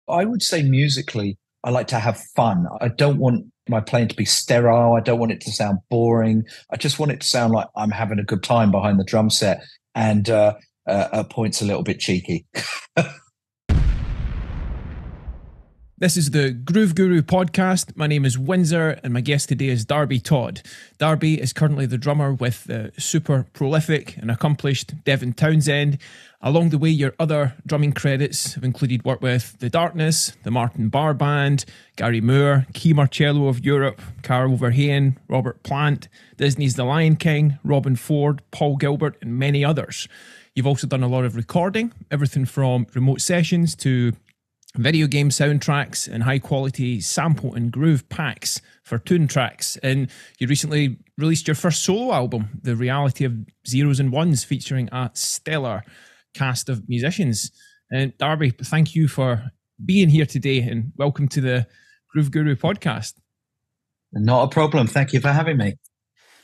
I would say musically, I like to have fun. I don't want my playing to be sterile. I don't want it to sound boring. I just want it to sound like I'm having a good time behind the drum set, and at points a little bit cheeky. This is the Groove Guru podcast. My name is Windsor and my guest today is Darby Todd. Darby is currently the drummer with the super prolific and accomplished Devin Townsend. Along the way, your other drumming credits have included work with The Darkness, the Martin Barr Band, Gary Moore, Key Marcello of Europe, Carl Verheyen, Robert Plant, Disney's The Lion King, Robin Ford, Paul Gilbert, and many others. You've also done a lot of recording, everything from remote sessions to video game soundtracks and high quality sample and groove packs for tune tracks. And you recently released your first solo album, The Reality of Zeros and Ones, featuring a stellar cast of musicians. And Darby, thank you for being here today and welcome to the Groove Guru podcast. Not a problem. Thank you for having me.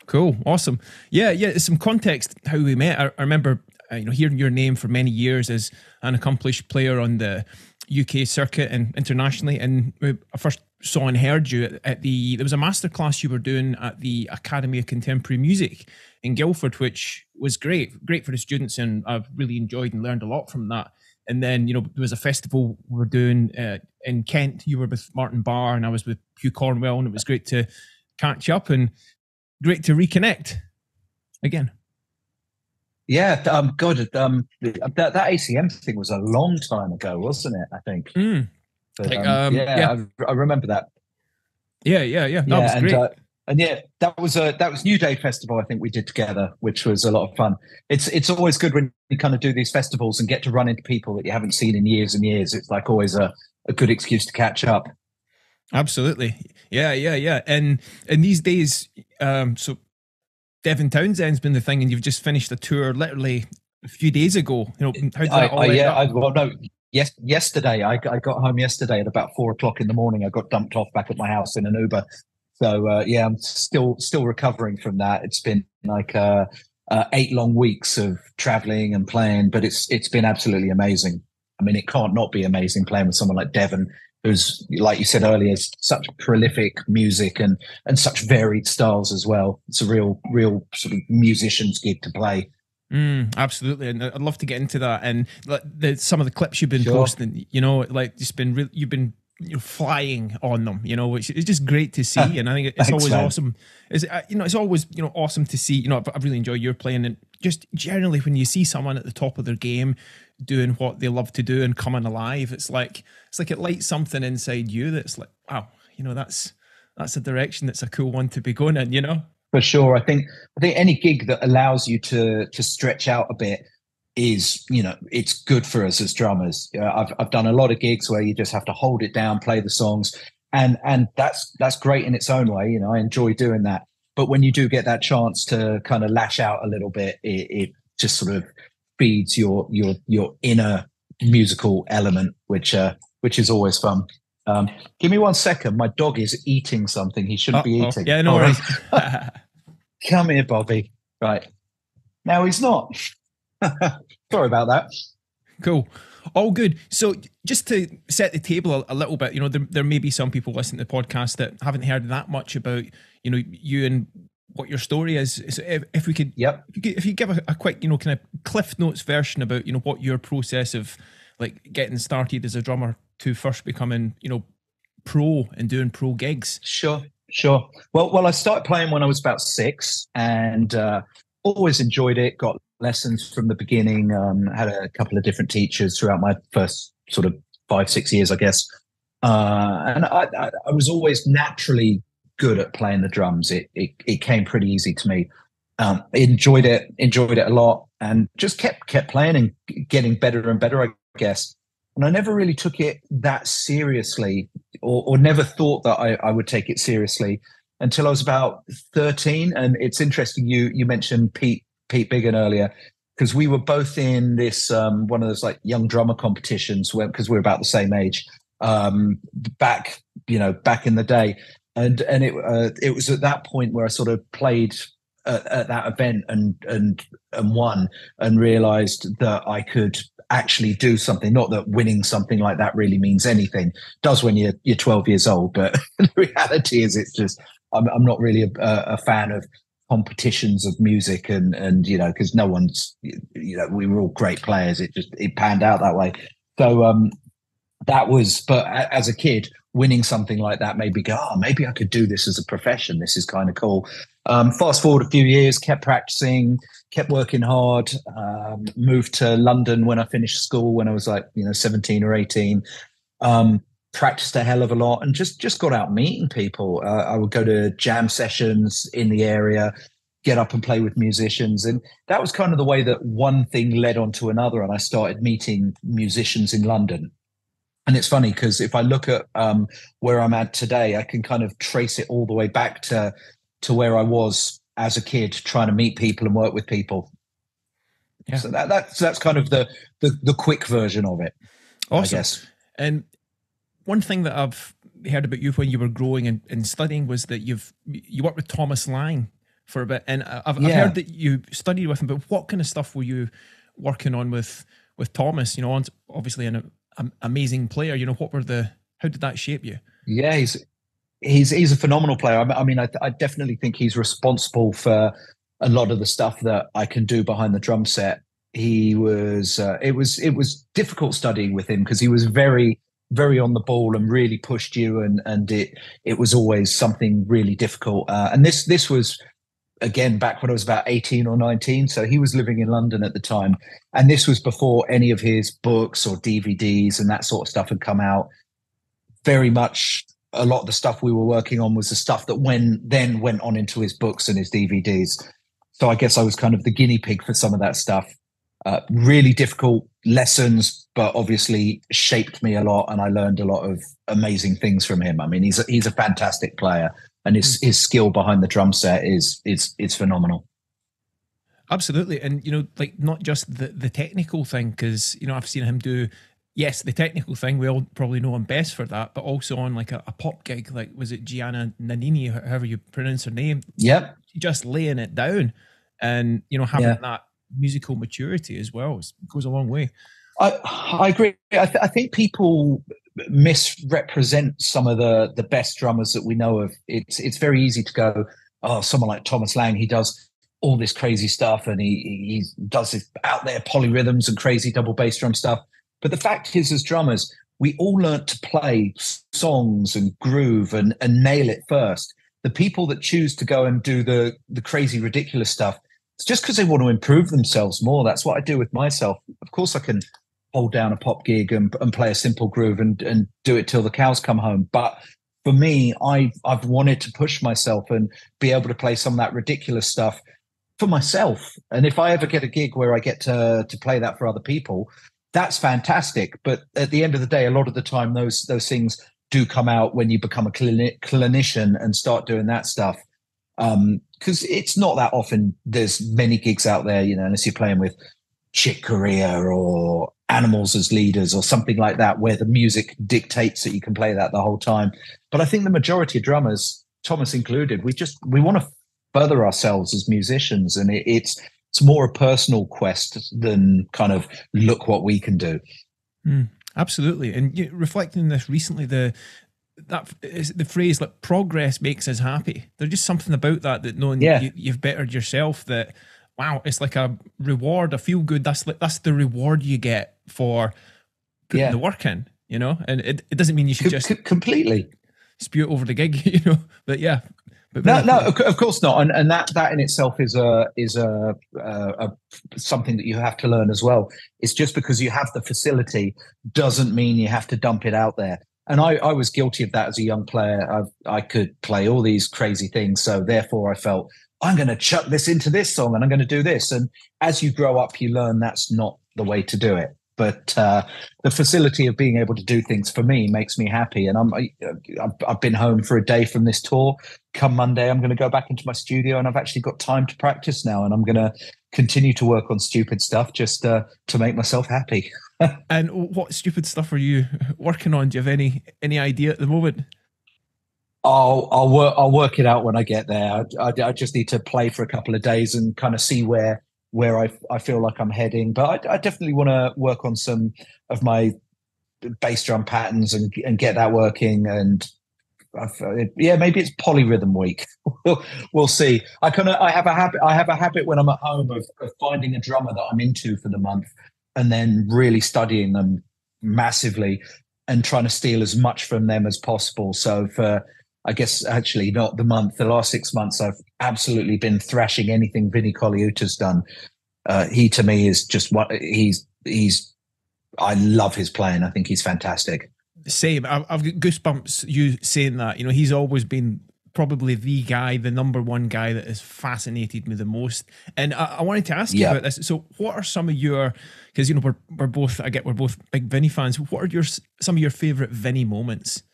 Cool. Awesome. Yeah. Some context how we met. I remember hearing your name for many years as an accomplished player on the UK circuit and internationally. And I first saw and heard you at there was a masterclass you were doing at the Academy of Contemporary Music in Guildford, which was great for the students. And I've really enjoyed and learned a lot from that. And then, there was a festival we were doing in Kent. You were with Martin Barr and I was with Hugh Cornwell, and it was great to catch up and great to reconnect again. Yeah, God, that ACM thing was a long time ago, wasn't it? I think. But, I remember that. Yeah. That was great. That was New Day Festival. I think we did together, which was a lot of fun. It's always good when you kind of do these festivals and get to run into people that you haven't seen in years and years. It's like always a good excuse to catch up. Absolutely, yeah. And these days, so Devin Townsend's been the thing, and you've just finished a tour literally a few days ago. How did that all end up? Yesterday I got home yesterday at about 4:00 in the morning. I got dumped off back at my house in an Uber. So I'm still recovering from that. It's been like 8 long weeks of traveling and playing, but it's been absolutely amazing. I mean, it can't not be amazing playing with someone like Devin, who's, like you said earlier, such prolific music and such varied styles as well. It's a real sort of musician's gig to play. Absolutely, and I'd love to get into that. And some of the clips you've been posting, you've been flying on them, which is just great to see. And I think it's always awesome. It's always awesome to see. I've really enjoyed your playing, and just generally when you see someone at the top of their game doing what they love to do and coming alive, it's like it lights something inside you that's like, wow, that's a direction that's a cool one to be going in. For sure. I think any gig that allows you to stretch out a bit is, it's good for us as drummers. I've done a lot of gigs where you just have to hold it down, play the songs, and that's great in its own way. I enjoy doing that. But when you do get that chance to kind of lash out a little bit, it just sort of feeds your inner musical element, which is always fun. Give me 1 second. My dog is eating something he shouldn't be eating. Yeah, no worries. Come here, Bobby. Right. Now he's not. Sorry about that. Cool. All good. So just to set the table a little bit, there may be some people listening to the podcast that haven't heard that much about, you and what your story is. So if we could, if you give a quick, kind of Cliff Notes version about, what your process of like getting started as a drummer to first becoming, pro and doing pro gigs. Sure. Well, I started playing when I was about 6 and always enjoyed it. Got lessons from the beginning. Had a couple of different teachers throughout my first sort of 5-6 years, I guess. And I was always naturally good at playing the drums. It came pretty easy to me. Enjoyed it a lot, and just kept playing and getting better and better, I guess. And I never really took it that seriously, or never thought that I would take it seriously until I was about 13. And it's interesting you mentioned Pete Biggin earlier, because we were both in this one of those like young drummer competitions because we're about the same age, back in the day. And it was at that point where I sort of played at that event and won, and realized that I could actually do something. Not that winning something like that really means anything. It does when you're 12 years old, but the reality is it's just I'm not really a fan of competitions of music, and because no one's, we were all great players. It panned out that way. So that was, but as a kid, winning something like that made me go, oh, maybe I could do this as a profession. This is kind of cool. Fast forward a few years, kept practicing, kept working hard, moved to London when I finished school when I was like, 17 or 18. Practiced a hell of a lot and just got out meeting people. I would go to jam sessions in the area, get up and play with musicians. And that was kind of the way that one thing led on to another. And I started meeting musicians in London. And it's funny because if I look at where I'm at today, I can kind of trace it all the way back to where I was as a kid, trying to meet people and work with people. Yeah. So that's kind of the quick version of it. Awesome. I guess. And one thing that I've heard about you when you were growing and studying was that you worked with Tomas Lang for a bit, and I've heard that you studied with him. But what kind of stuff were you working on with Tomas? Obviously an amazing player. How did that shape you? Yeah, he's a phenomenal player. I mean, I definitely think he's responsible for a lot of the stuff that I can do behind the drum set. He was it was difficult studying with him because he was very, very on the ball and really pushed you, and it was always something really difficult. And this was, again, back when I was about 18 or 19. So he was living in London at the time. And this was before any of his books or DVDs and that sort of stuff had come out. Very much a lot of the stuff we were working on was the stuff that then went on into his books and his DVDs. So I guess I was kind of the guinea pig for some of that stuff. Really difficult lessons, but obviously shaped me a lot, and I learned a lot of amazing things from him. I mean, he's a fantastic player, and his skill behind the drum set is phenomenal. Absolutely. And not just the technical thing, because I've seen him do, yes, the technical thing, we all probably know him best for that, but also on like a pop gig, like was it Gianna Nannini, however you pronounce her name? Yep. Just laying it down, and having that musical maturity as well goes a long way. I agree. I think people misrepresent some of the best drummers that we know of. It's very easy to go, oh, someone like Tomas Lang, he does all this crazy stuff, and he does this out there polyrhythms and crazy double bass drum stuff. But the fact is, as drummers, we all learnt to play songs and groove and nail it first. The people that choose to go and do the crazy, ridiculous stuff, it's just because they want to improve themselves more. That's what I do with myself. Of course, I can hold down a pop gig and play a simple groove and do it till the cows come home. But for me, I've wanted to push myself and be able to play some of that ridiculous stuff for myself. And if I ever get a gig where I get to play that for other people, that's fantastic. But at the end of the day, a lot of the time, those things do come out when you become a clinician and start doing that stuff. Because it's not that often there's many gigs out there, unless you're playing with Chick Corea or Animals as Leaders or something like that, where the music dictates that you can play that the whole time. But I think the majority of drummers, Tomas included, we want to further ourselves as musicians, and it's more a personal quest than kind of look what we can do. Absolutely. And reflecting on this recently, the phrase like progress makes us happy. There's just something about that knowing you've bettered yourself, that wow, it's like a reward, a feel good. That's the reward you get for putting the work in, and it doesn't mean you should just completely spew it over the gig, but yeah. But no, of course not. And that in itself is a something that you have to learn as well. It's just because you have the facility doesn't mean you have to dump it out there. And I was guilty of that as a young player. I could play all these crazy things. So therefore I felt, I'm going to chuck this into this song and I'm going to do this. And as you grow up, you learn that's not the way to do it. But the facility of being able to do things for me makes me happy. And I've been home for a day from this tour. Come Monday, I'm going to go back into my studio, and I've actually got time to practice now. And I'm going to continue to work on stupid stuff just to make myself happy. And what stupid stuff are you working on? Do you have any idea at the moment? I'll work it out when I get there. I just need to play for a couple of days and kind of see where where I feel like I'm heading, but I definitely want to work on some of my bass drum patterns and get that working. And yeah, maybe it's polyrhythm week. We'll see. I have a habit when I'm at home of finding a drummer that I'm into for the month, and then really studying them massively and trying to steal as much from them as possible. So for, I guess, actually not the month, the last 6 months, I've absolutely been thrashing anything Vinnie Colaiuta's done. He to me is just what he's. I love his playing. I think he's fantastic. Same. I've got goosebumps you saying that. You know, he's always been probably the guy, the number one guy that has fascinated me the most. And I wanted to ask you about this. So what are some of your, because, you know, we're both big Vinnie fans. What are some of your favorite Vinnie moments?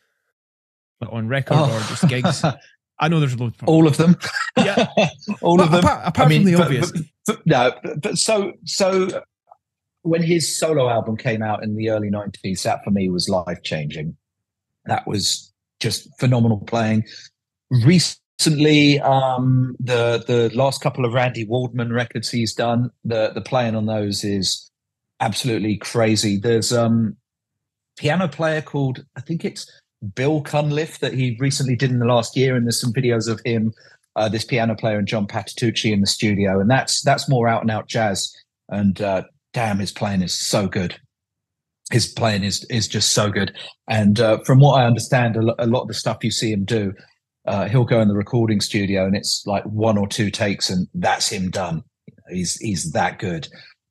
Like on record or just gigs? I know there's loads. All of them. Yeah. All of them. Apart from the obvious. But so when his solo album came out in the early 90s, that for me was life-changing. That was just phenomenal playing. Recently, the last couple of Randy Waldman records he's done, the playing on those is absolutely crazy. There's a piano player called, I think it's Bill Cunliffe, that he recently did in the last year, and there's some videos of him, this piano player, and John Patitucci in the studio, and that's more out-and-out jazz. And damn, his playing is so good. His playing is just so good. And from what I understand, a lot of the stuff you see him do, he'll go in the recording studio and it's like 1 or 2 takes and that's him done. He's that good.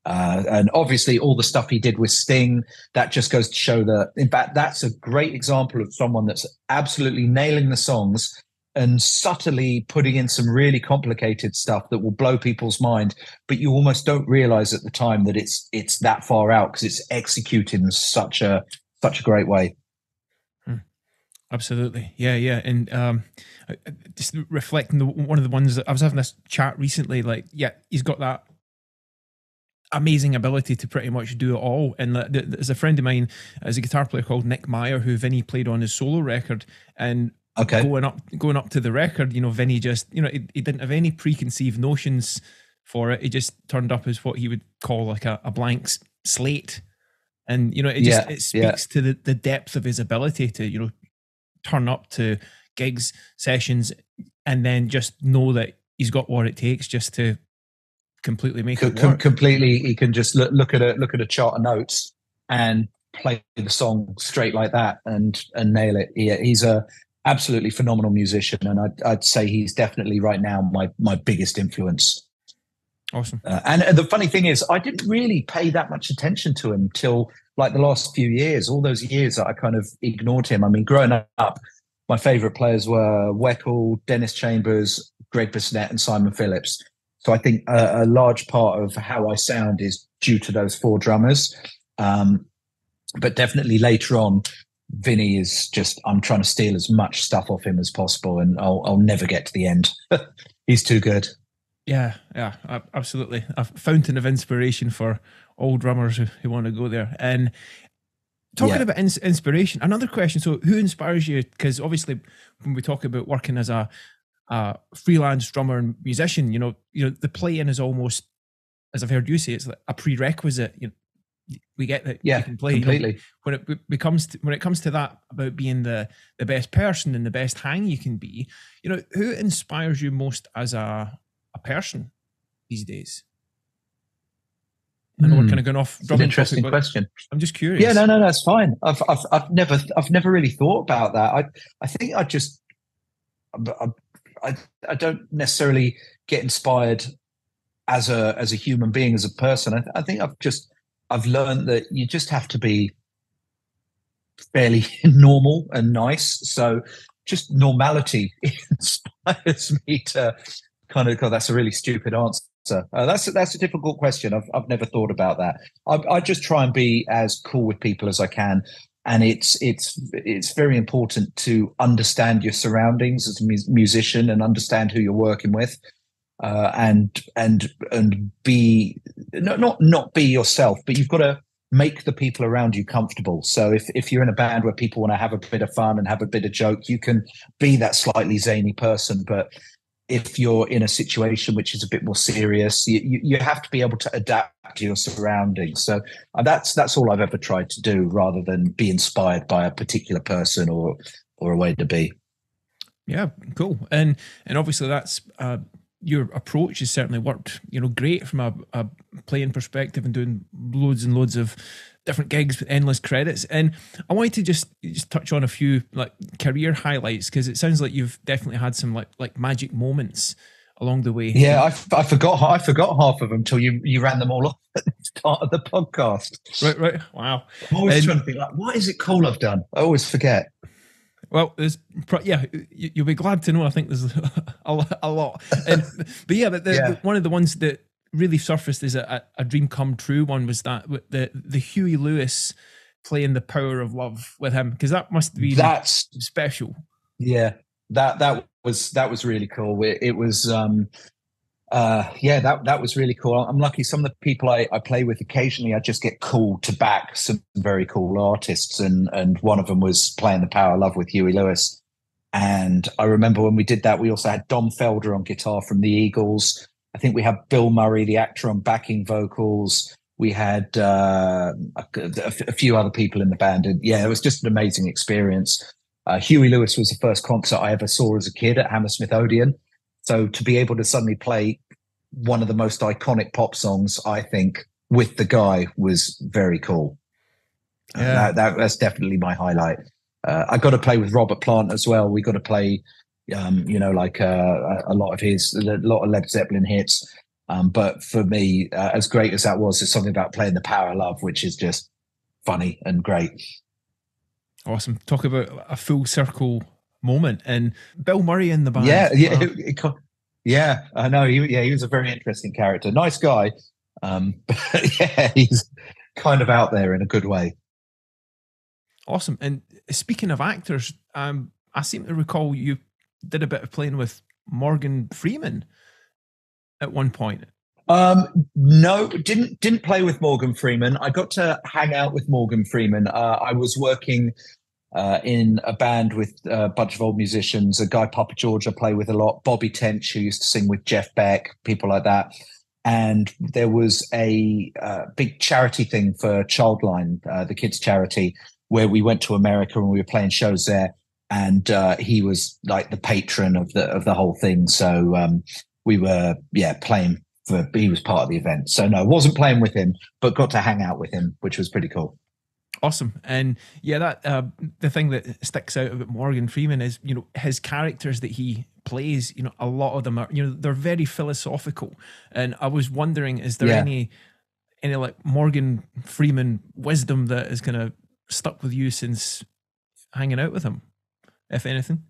And obviously all the stuff he did with Sting, that just goes to show that, in fact, that's a great example of someone that's absolutely nailing the songs and subtly putting in some really complicated stuff that will blow people's mind, but you almost don't realize at the time that it's that far out because it's executed in such a great way. Absolutely. Yeah. And just reflecting one of the ones that I was having this chat recently, like, yeah, he's got that amazing ability to pretty much do it all. And there's a friend of mine as a guitar player called Nick Meyer, who Vinnie played on his solo record, and going up to the record, you know, Vinnie just, you know, he didn't have any preconceived notions for it. He just turned up as what he would call like a blank slate. And, you know, it speaks to the depth of his ability to, you know, turn up to gigs, sessions, and then just know that he's got what it takes just to completely make it work. Completely, he can just look at a chart of notes and play the song straight like that and nail it. He's a absolutely phenomenal musician, and I'd say he's definitely right now my biggest influence. Awesome. And the funny thing is, I didn't really pay that much attention to him till like the last few years. All those years that I kind of ignored him. I mean, growing up, my favorite players were Weckl, Dennis Chambers, Greg Bissonette, and Simon Phillips. So I think a large part of how I sound is due to those 4 drummers. But definitely later on, Vinnie is just, I'm trying to steal as much stuff off him as possible, and I'll never get to the end. He's too good. Yeah, absolutely. A fountain of inspiration for all drummers who want to go there. And talking about inspiration, another question. So who inspires you? Because obviously when we talk about working as a freelance drummer and musician, you know, the playing is almost, as I've heard you say, it's like a prerequisite. You know, we get that you can play completely. You know, when it comes to that, about being the best person and the best hang you can be, you know, who inspires you most as a person these days? I know we're kind of going off. An interesting question. I'm just curious. Yeah, no, that's fine. I've never really thought about that. I think I don't necessarily get inspired as a human being, as a person. I think I've learned that you just have to be fairly normal and nice. So just normality inspires me to kind of, God, that's a really stupid answer. That's a difficult question. I've never thought about that. I just try and be as cool with people as I can, and it's very important to understand your surroundings as a musician and understand who you're working with, and be not be yourself, but you've got to make the people around you comfortable. So if you're in a band where people want to have a bit of fun and have a bit of joke, you can be that slightly zany person, but if you're in a situation which is a bit more serious, you have to be able to adapt to your surroundings. So that's all I've ever tried to do, rather than be inspired by a particular person or a way to be. Yeah, cool. And obviously that's your approach has certainly worked, great from a playing perspective, and doing loads and loads of different gigs with endless credits. And I wanted to just touch on a few like career highlights, because it sounds like you've definitely had some like magic moments along the way. Yeah, I forgot half of them until you ran them all off at the start of the podcast. Right. Wow. I'm always trying to think, like, what is it cool I've done? I always forget. Well, you'll be glad to know. I think there's a lot. But one of the ones that really surfaced as a dream come true one was that the Huey Lewis playing The Power of Love with him, because that must be special. Yeah, that was really cool. It was that was really cool. I'm lucky. Some of the people I play with occasionally, I just get called to back some very cool artists, and one of them was playing The Power of Love with Huey Lewis. And I remember when we did that, we also had Dom Felder on guitar from the Eagles. I think we had Bill Murray, the actor, on backing vocals. We had a few other people in the band, and yeah, it was just an amazing experience. Huey Lewis was the first concert I ever saw as a kid at Hammersmith Odeon. So to be able to suddenly play one of the most iconic pop songs, I think, with the guy was very cool. Yeah. That's definitely my highlight. I got to play with Robert Plant as well. We got to play, a lot of Led Zeppelin hits. But for me, as great as that was, there's something about playing The Power of Love, which is just funny and great. Awesome. Talk about a full circle moment. And Bill Murray in the band. Yeah, I know. He was a very interesting character. Nice guy. But yeah, he's kind of out there in a good way. Awesome. And speaking of actors, I seem to recall you did a bit of playing with Morgan Freeman at one point. No, didn't play with Morgan Freeman. I got to hang out with Morgan Freeman. I was working in a band with a bunch of old musicians, a guy, Papa George, I play with a lot, Bobby Tench, who used to sing with Jeff Beck, people like that. And there was a big charity thing for Childline, the kids' charity, where we went to America and we were playing shows there. And he was like the patron of the whole thing. So we were, playing he was part of the event. So no, wasn't playing with him, but got to hang out with him, which was pretty cool. Awesome. And yeah, that the thing that sticks out about Morgan Freeman is, his characters that he plays, a lot of them are, they're very philosophical. And I was wondering, is there any like Morgan Freeman wisdom that is kind of stuck with you since hanging out with him, if anything?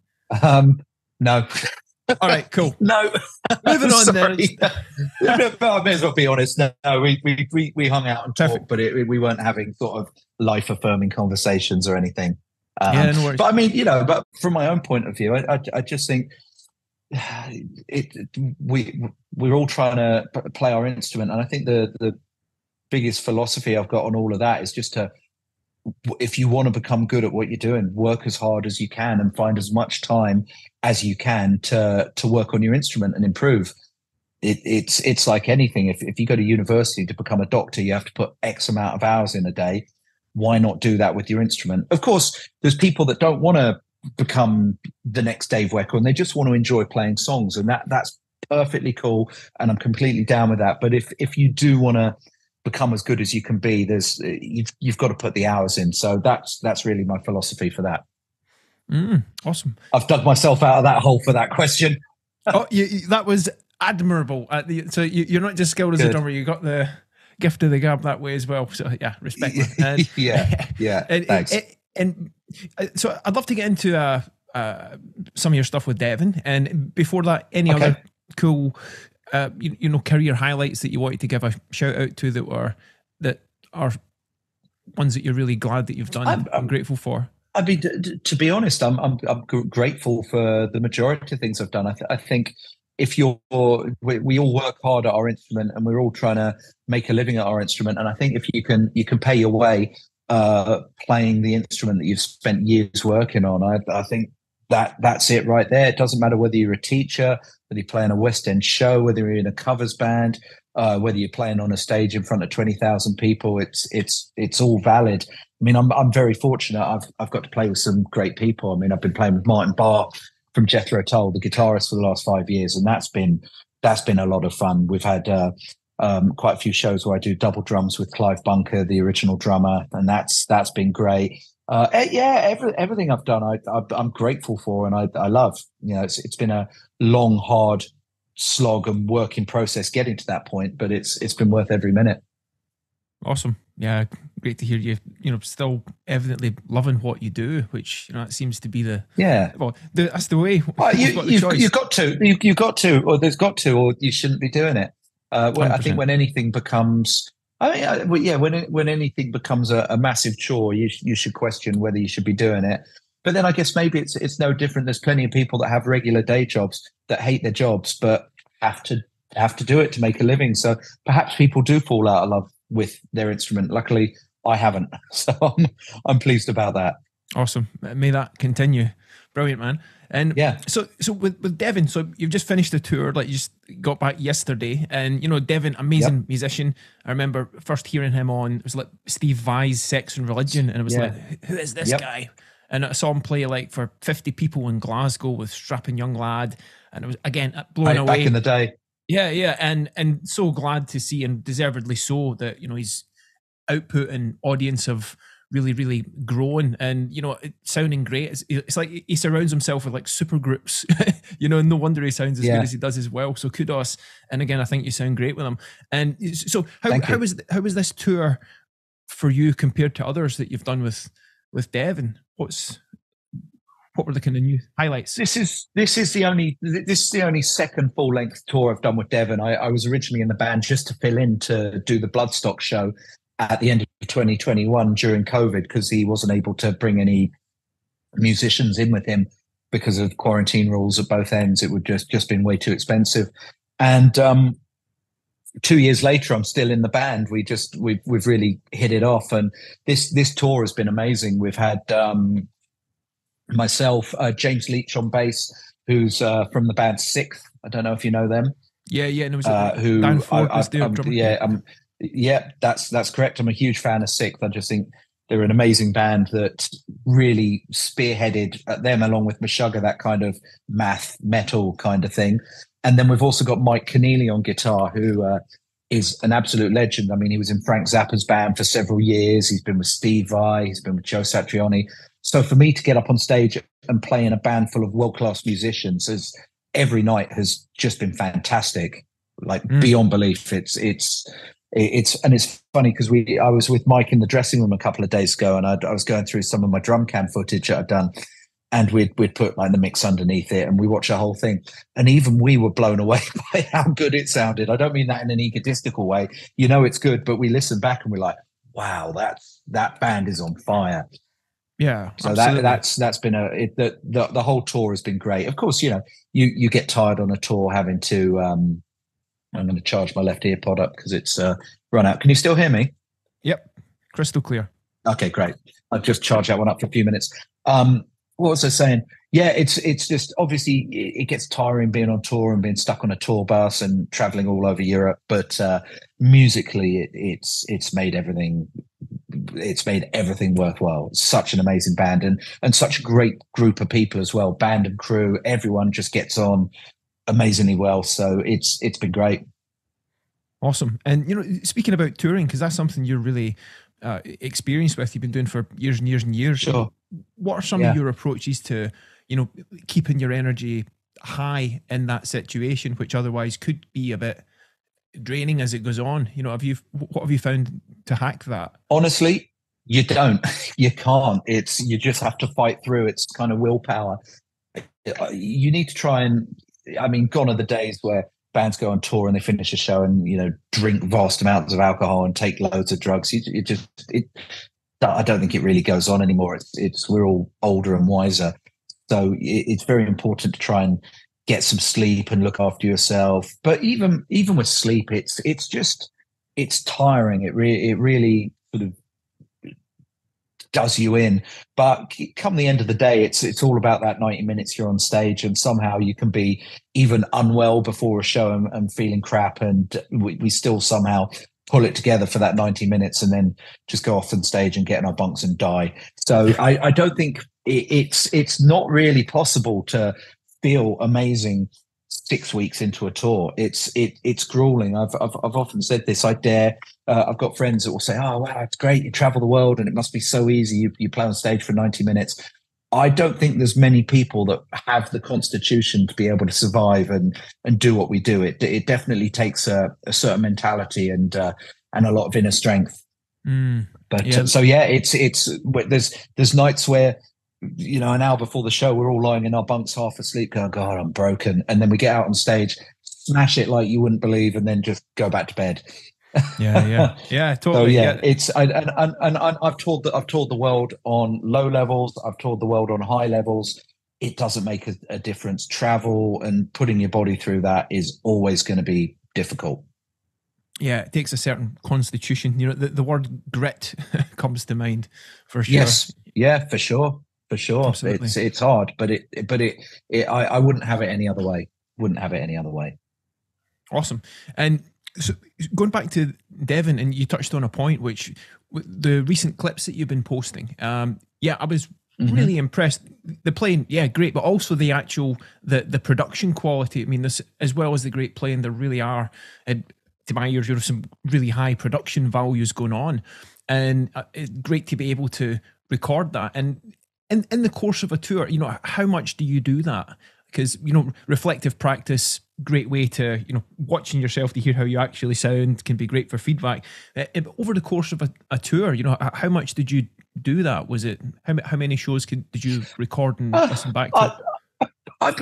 No. All right, cool. No, moving on then. But I may as well be honest. No, we hung out and talked, but we weren't having sort of life affirming conversations or anything. No worries. But I mean, but from my own point of view, I just think we're all trying to play our instrument, and I think the biggest philosophy I've got on all of that is just to, if you want to become good at what you're doing, work as hard as you can and find as much time as you can to work on your instrument and improve. It's like anything. If you go to university to become a doctor, you have to put X amount of hours in a day. Why not do that with your instrument? Of course, there's people that don't want to become the next Dave Wecker and they just want to enjoy playing songs, and that's perfectly cool, and I'm completely down with that. But if you do want to become as good as you can be, you've got to put the hours in. So that's really my philosophy for that. Awesome. I've dug myself out of that hole for that question. That was admirable. So you're not just skilled as a drummer, you got the gift of the gab that way as well. So yeah, respect. And, yeah. Thanks. So I'd love to get into some of your stuff with Devin, and before that, any other cool career highlights that you wanted to give a shout out to that are ones that you're really glad that you've done. I'm grateful for. I mean, to be honest, I'm grateful for the majority of things I've done. I think if we all work hard at our instrument, and we're all trying to make a living at our instrument. And I think if you can pay your way playing the instrument that you've spent years working on, I think that's it right there. It doesn't matter whether you're a teacher, whether you're playing a West End show, whether you're in a covers band, whether you're playing on a stage in front of 20,000 people. It's all valid. I mean, I'm very fortunate. I've got to play with some great people. I mean, I've been playing with Martin Barr from Jethro Tull, the guitarist, for the last 5 years, and that's been a lot of fun. We've had quite a few shows where I do double drums with Clive Bunker, the original drummer, and that's been great. Everything I've done, I'm grateful for, and I love. You know, it's been a long, hard slog and working process getting to that point, but it's been worth every minute. Awesome. Yeah, great to hear you. You know, still evidently loving what you do, which, you know, that seems to be that's the way. You've got to, or there's got to, or you shouldn't be doing it. I think when anything becomes, when anything becomes a massive chore, you should question whether you should be doing it. But then I guess maybe it's no different. There's plenty of people that have regular day jobs that hate their jobs, but have to do it to make a living. So perhaps people do fall out of love with their instrument. Luckily, I haven't, so I'm pleased about that. Awesome. May that continue. Brilliant, man. And yeah, so with Devin, so you've just finished the tour, like you just got back yesterday, and you know, Devin, amazing musician. I remember first hearing him on, it was like Steve Vai's Sex and Religion, and it was like, who is this guy? And I saw him play like for 50 people in Glasgow with Strapping Young Lad, and it was again blown away back in the day. Yeah, and so glad to see, and deservedly so, that you know his output and audience have really grown, and you know, sounding great. It's like he surrounds himself with like super groups, you know, and no wonder he sounds as good as he does as well. So kudos, and again, I think you sound great with him. And so how was this tour for you compared to others that you've done with Devin? What were the kind of new highlights? This is the only second full length tour I've done with Devin. I was originally in the band just to fill in to do the Bloodstock show at the end of 2021 during COVID, because he wasn't able to bring any musicians in with him because of quarantine rules at both ends. It would just been way too expensive. And 2 years later, I'm still in the band. We've really hit it off, and this tour has been amazing. We've had myself, James Leach on bass, who's from the band Sixth. I don't know if you know them. Yeah, and it was who Dan Ford was their drummer. Yeah, that's correct. I'm a huge fan of Sixth. I just think they're an amazing band that really spearheaded them, along with Meshuggah, that kind of math metal kind of thing. And then we've also got Mike Keneally on guitar, who is an absolute legend. I mean, he was in Frank Zappa's band for several years. He's been with Steve Vai. He's been with Joe Satriani. So for me to get up on stage and play in a band full of world-class musicians every night has just been fantastic, like beyond belief. It's funny because I was with Mike in the dressing room a couple of days ago, and I was going through some of my drum cam footage that I'd done, and we'd put like the mix underneath it, and we watched the whole thing, and even we were blown away by how good it sounded. I don't mean that in an egotistical way, you know, it's good, but we listened back and we're like, wow, that band is on fire. Yeah, so absolutely. that's been the whole tour has been great. Of course, you know, you get tired on a tour having to. I'm going to charge my left ear pod up because it's run out. Can you still hear me? Yep, crystal clear. Okay, great. I'll just charge that one up for a few minutes. What was I saying? Yeah, it's just obviously it gets tiring being on tour and being stuck on a tour bus and traveling all over Europe. But musically, it's made everything worthwhile. It's such an amazing band and such a great group of people as well. Band and crew, everyone just gets on amazingly well. So it's been great. Awesome. And you know, speaking about touring, because that's something you're really experienced with, you've been doing for years and years and years. Sure. What are some of your approaches to, you know, keeping your energy high in that situation, which otherwise could be a bit draining as it goes on? You know, what have you found to hack that? Honestly, you can't. You just have to fight through. It's kind of willpower. You need to try and, I mean, gone are the days where bands go on tour and they finish a show and, you know, drink vast amounts of alcohol and take loads of drugs. I don't think it really goes on anymore. We're all older and wiser. So it's very important to try and get some sleep and look after yourself. But even with sleep, it's tiring. It really sort of does you in. But come the end of the day, it's all about that 90 minutes you're on stage, and somehow you can be even unwell before a show and feeling crap, and we still somehow pull it together for that 90 minutes and then just go off on stage and get in our bunks and die. So I don't think it's not really possible to feel amazing 6 weeks into a tour. It's grueling. I've often said this. I've got friends that will say, "Oh wow, it's great. You travel the world and it must be so easy. You play on stage for 90 minutes." I don't think there's many people that have the constitution to be able to survive and do what we do. It definitely takes a certain mentality and a lot of inner strength. But there's nights where, you know, an hour before the show, we're all lying in our bunks half asleep going, "God, I'm broken." And then we get out on stage, smash it like you wouldn't believe, and then just go back to bed. Yeah, totally. So it's I've toured the world on low levels. I've toured the world on high levels. It doesn't make a difference. Travel and putting your body through that is always going to be difficult. Yeah, it takes a certain constitution. You know, the word grit comes to mind for sure. Yes, yeah, for sure. Absolutely. It's hard, but I wouldn't have it any other way. Awesome. And so going back to Devin, and you touched on a point, which the recent clips that you've been posting. I was really impressed. The playing, great, but also the actual the production quality. I mean, this as well as the great playing, there really are, to my ears, some really high production values going on, and it's great to be able to record that. And in the course of a tour, you know, how much do you do that? Because, you know, reflective practice, great way to, you know, watching yourself to hear how you actually sound can be great for feedback. Over the course of a tour, you know, how much did you do that? Was it how many shows did you record and listen back to? I've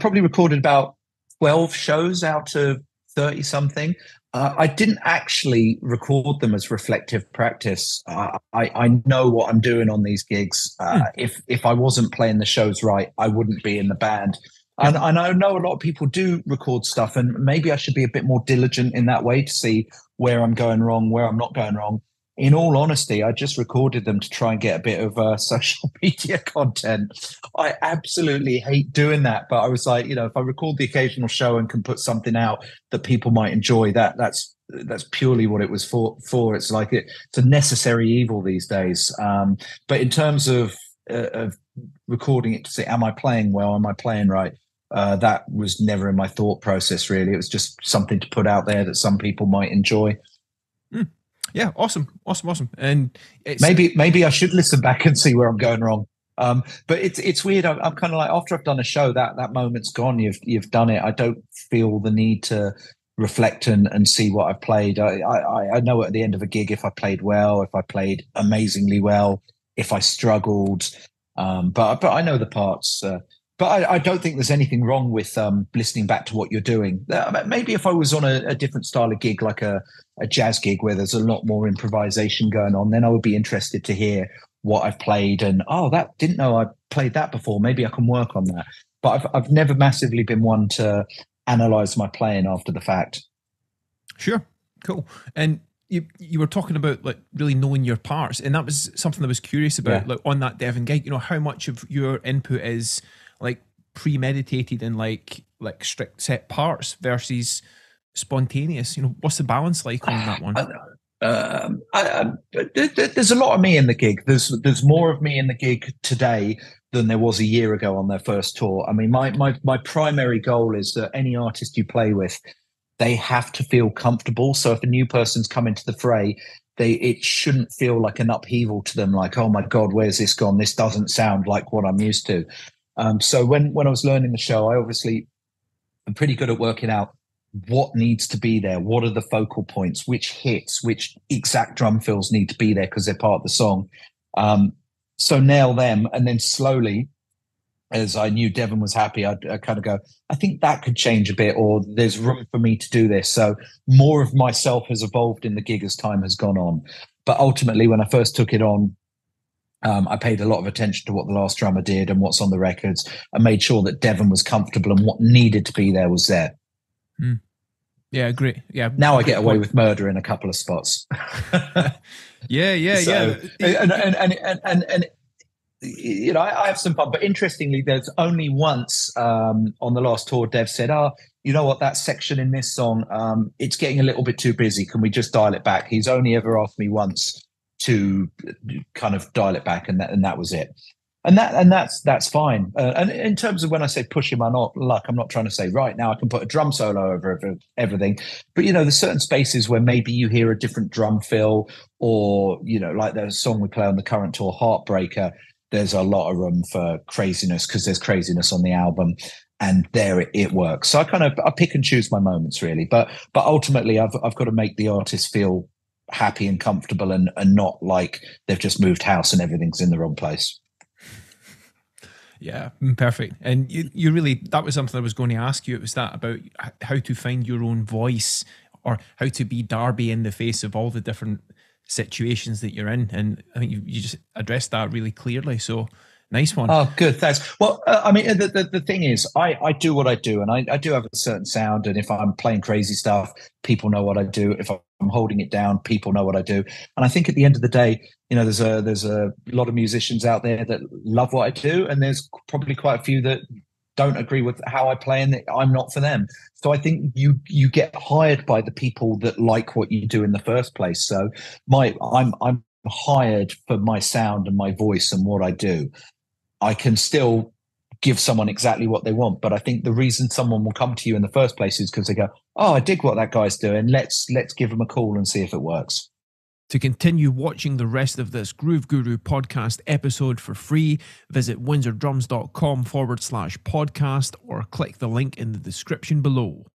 probably recorded about 12 shows out of 30 something. I didn't actually record them as reflective practice. I know what I'm doing on these gigs. If I wasn't playing the shows right, I wouldn't be in the band. And I know a lot of people do record stuff, and maybe I should be a bit more diligent in that way to see where I'm going wrong, where I'm not going wrong. In all honesty, I just recorded them to try and get a bit of social media content. I absolutely hate doing that, but I was like, you know, if I record the occasional show and can put something out that people might enjoy, that's purely what it was for. It's like it's a necessary evil these days. But in terms of recording it to say, am I playing well? Am I playing right? That was never in my thought process, really. It was just something to put out there that some people might enjoy. Yeah, awesome. And maybe I should listen back and see where I'm going wrong. But it's weird. I'm kind of like, after I've done a show, that moment's gone. You've done it. I don't feel the need to reflect and see what I've played. I know at the end of a gig if I played well, if I played amazingly well, if I struggled. But I know the parts. But I don't think there's anything wrong with listening back to what you're doing. Maybe if I was on a different style of gig, like a jazz gig where there's a lot more improvisation going on, then I would be interested to hear what I've played and, didn't know I played that before. Maybe I can work on that. But I've never massively been one to analyze my playing after the fact. Sure, cool. And you were talking about like really knowing your parts, and that was something I was curious about. Like on that Devin gig, you know, how much of your input is like premeditated and like strict set parts versus spontaneous? You know, what's the balance like on that one? There's a lot of me in the gig. There's more of me in the gig today than there was a year ago on their first tour. I mean, my primary goal is that any artist you play with, they have to feel comfortable. So if a new person's come into the fray, it shouldn't feel like an upheaval to them, like, oh my God, where's this gone? This doesn't sound like what I'm used to. So when I was learning the show, I'm pretty good at working out what needs to be there. What are the focal points? Which hits, which exact drum fills need to be there because they're part of the song. So nail them. And then slowly, as I knew Devin was happy, I'd kind of go, I think that could change a bit, or there's room for me to do this. So more of myself has evolved in the gig as time has gone on. But ultimately, when I first took it on, I paid a lot of attention to what the last drummer did and what's on the records. I made sure that Devin was comfortable and what needed to be there was there. Yeah, great. Yeah. Now I get away with murder in a couple of spots. Yeah. And you know, I have some fun. But interestingly, there's only once on the last tour, Dev said, "Oh, you know what? That section in this song, it's getting a little bit too busy. Can we just dial it back?" He's only ever asked me once to kind of dial it back, and that was it. And that's fine. And in terms of when I say pushing my luck, I'm not trying to say right now I can put a drum solo over everything. But you know, there's certain spaces where maybe you hear a different drum fill, or you know, like the song we play on the current tour, Heartbreaker. There's a lot of room for craziness because there's craziness on the album, and there it works. So I pick and choose my moments really, but ultimately I've got to make the artist feel happy and comfortable and not like they've just moved house and everything's in the wrong place. Yeah, perfect. And you really, that was something I was going to ask you. It was that about how to find your own voice, or how to be Darby in the face of all the different situations that you're in. And I think you just addressed that really clearly. So nice one. Oh, good. Thanks. Well, I mean, the thing is, I do what I do, and I do have a certain sound. And if I'm playing crazy stuff, people know what I do. If I'm holding it down, people know what I do. And I think at the end of the day, you know, there's a lot of musicians out there that love what I do, and there's probably quite a few that don't agree with how I play, and I'm not for them. So I think you get hired by the people that like what you do in the first place. So I'm hired for my sound and my voice and what I do. I can still give someone exactly what they want, but I think the reason someone will come to you in the first place is because they go, "Oh, I dig what that guy's doing. Let's give him a call and see if it works." To continue watching the rest of this Groove Guru podcast episode for free, visit windsordrums.com/podcast or click the link in the description below.